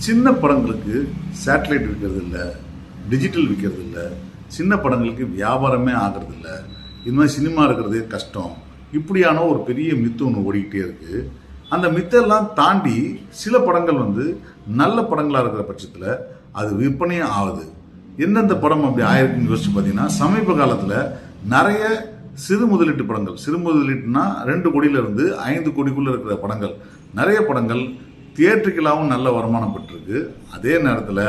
சின்ன படங்களுக்கு சேட்டலைட் விற்கிறது இல்லை, டிஜிட்டல் விற்கிறது இல்லை, சின்ன படங்களுக்கு வியாபாரமே ஆகிறது இல்லை, இது மாதிரி சினிமா இருக்கிறதே கஷ்டம், இப்படியான ஒரு பெரிய மித்து ஒன்று ஓடிக்கிட்டே இருக்குது. அந்த மித்தெல்லாம் தாண்டி சில படங்கள் நல்ல படங்களாக இருக்கிற பட்சத்தில் அது விற்பனையும் ஆகுது. எந்தெந்த படம் அப்படி ஆயிருக்குன்னு யோசிச்சு பார்த்தீங்கன்னா, சமீப காலத்தில் நிறைய சிறு முதலீட்டு படங்கள், சிறு முதலீட்டுனா 2 கோடியிலிருந்து 5 கோடிக்குள்ளே இருக்கிற படங்கள், நிறைய படங்கள் தியேட்டருக்கெல்லாவும் நல்ல வருமானம் பெற்றிருக்கு. அதே நேரத்தில்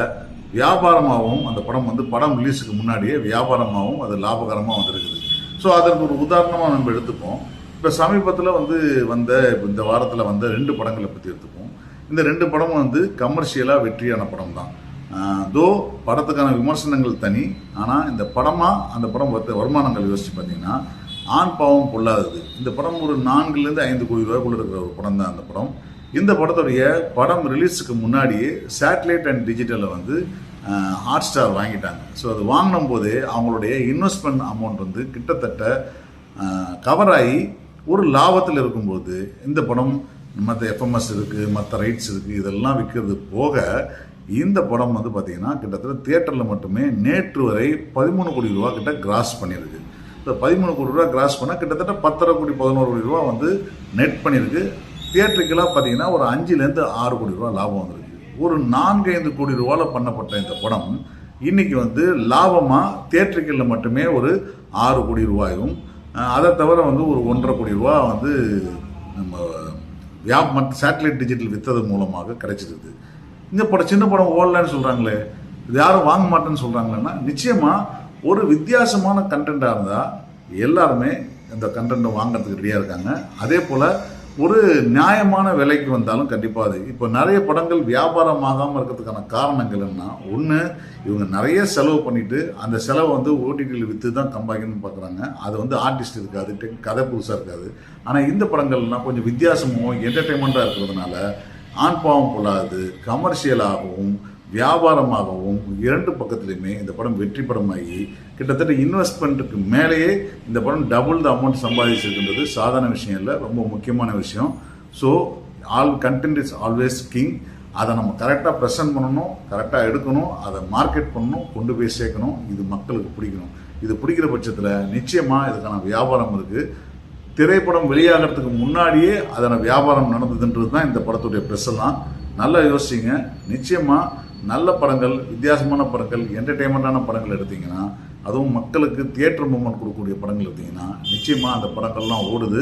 வியாபாரமாகவும் அந்த படம் படம் ரிலீஸுக்கு முன்னாடியே வியாபாரமாகவும் அது லாபகரமாக வந்திருக்குது. ஸோ அதற்கு ஒரு உதாரணமாக நம்ம எடுத்துப்போம். இப்போ சமீபத்தில் வந்த இந்த வாரத்தில் வந்த 2 படங்களை பற்றி எடுத்துப்போம். இந்த 2 படமும் கமர்ஷியலாக வெற்றியான படம் தான். தோ படத்துக்கான விமர்சனங்கள் தனி, ஆனால் இந்த படமாக அந்த படம் வருமானங்கள் யோசிச்சு பார்த்தீங்கன்னா ஆண் பாவம் பொல்லாதது. இந்த படம் ஒரு 4லேருந்து 5 கோடி ரூபாய்க்குள்ள இருக்கிற ஒரு படம் தான் அந்த படம். இந்த படத்துடைய படம் ரிலீஸுக்கு முன்னாடியே சேட்டலைட் அண்ட் டிஜிட்டலில் ஹாட் ஸ்டார் வாங்கிட்டாங்க. ஸோ அது வாங்கினும் போதே அவங்களுடைய இன்வெஸ்ட்மெண்ட் அமௌண்ட் கிட்டத்தட்ட கவர் ஆகி ஒரு லாபத்தில் இருக்கும்போது இந்த படம் மற்ற எஃப்எம்எஸ் இருக்குது, மற்ற ரைட்ஸ் இருக்குது, இதெல்லாம் விற்கிறது போக இந்த படம் பார்த்திங்கன்னா கிட்டத்தட்ட தியேட்டரில் மட்டுமே நேற்று வரை 13 கோடி ரூபா கிட்ட கிராஸ் பண்ணியிருக்கு. இப்போ 13 கோடி ரூபா கிராஸ் பண்ணால் கிட்டத்தட்ட 10.5 கோடி 11 கோடி ரூபா நெட் பண்ணியிருக்கு. தியேட்டருக்கெல்லாம் பார்த்தீங்கன்னா ஒரு 5லேருந்து 6 கோடி ரூபா லாபம் வந்திருக்கு. ஒரு 4-5 கோடி ரூபாவில் பண்ணப்பட்ட இந்த படம் இன்னைக்கு லாபமாக தியேட்டருக்கில் மட்டுமே ஒரு 6 கோடி ரூபாயும், அதை தவிர ஒரு 1.5 கோடி ரூபா நம்ம சேட்டலைட் டிஜிட்டல் விற்றது மூலமாக கிடைச்சிருக்குது. இந்த படம் சின்ன படம் ஓடலன்னு சொல்கிறாங்களே, இது யாரும் வாங்க மாட்டேன்னு சொல்கிறாங்களேன்னா, நிச்சயமாக ஒரு வித்தியாசமான கண்டென்ட்டாக இருந்தால் எல்லாருமே இந்த கண்டென்ட்டை வாங்கிறதுக்கு ரெடியாக இருக்காங்க. அதே போல் ஒரு நியாயமான விலைக்கு வந்தாலும் கண்டிப்பாக அது இப்போ நிறைய படங்கள் வியாபாரமாகாமல் இருக்கிறதுக்கான காரணங்கள் என்ன, ஒன்று இவங்க நிறைய செலவு பண்ணிவிட்டு அந்த செலவை ஓடிடியில் விற்று தான் கம்பாய்க்கணும்னு பார்க்குறாங்க. அது ஆர்டிஸ்ட் இருக்காது, கதை புதுசாக இருக்காது. ஆனால் இந்த படங்கள்லாம் கொஞ்சம் வித்தியாசமாகவும் என்டர்டெயின்மெண்ட்டாக இருக்கிறதுனால ஆண் பாவம் பொல்லாது கமர்ஷியலாகவும் வியாபாரமாகவும் 2 பக்கத்துலையுமே இந்த படம் வெற்றி படமாகி கிட்டத்தட்ட இன்வெஸ்ட்மெண்ட்டுக்கு மேலேயே இந்த படம் டபுள் த அமௌண்ட் சம்பாதிச்சிருக்கின்றது சாதாரண விஷயம் இல்லை, ரொம்ப முக்கியமான விஷயம். So content is always king. அதை நம்ம கரெக்டாக ப்ரெசென்ட் பண்ணணும், கரெக்டாக எடுக்கணும், அதை மார்க்கெட் பண்ணணும், கொண்டு போய் சேர்க்கணும். இது மக்களுக்கு பிடிக்கணும். இது பிடிக்கிற பட்சத்தில் நிச்சயமாக இதுக்கான வியாபாரம் இருக்குது. திரைப்படம் வெளியாகிறதுக்கு முன்னாடியே அதன வியாபாரம் நடந்ததுன்றது தான் இந்த படத்துடைய ப்ரெஸ்ஸெல்லாம். நல்லா யோசிச்சிங்க. நிச்சயமாக நல்ல படங்கள், வித்தியாசமான படங்கள், என்டர்டெயின்மெண்ட்டான படங்கள் எடுத்தீங்கன்னா, அதுவும் மக்களுக்கு தியேட்டர் மூமெண்ட் கொடுக்கக்கூடிய படங்கள் எடுத்தீங்கன்னா நிச்சயமாக அந்த படங்கள்லாம் ஓடுது.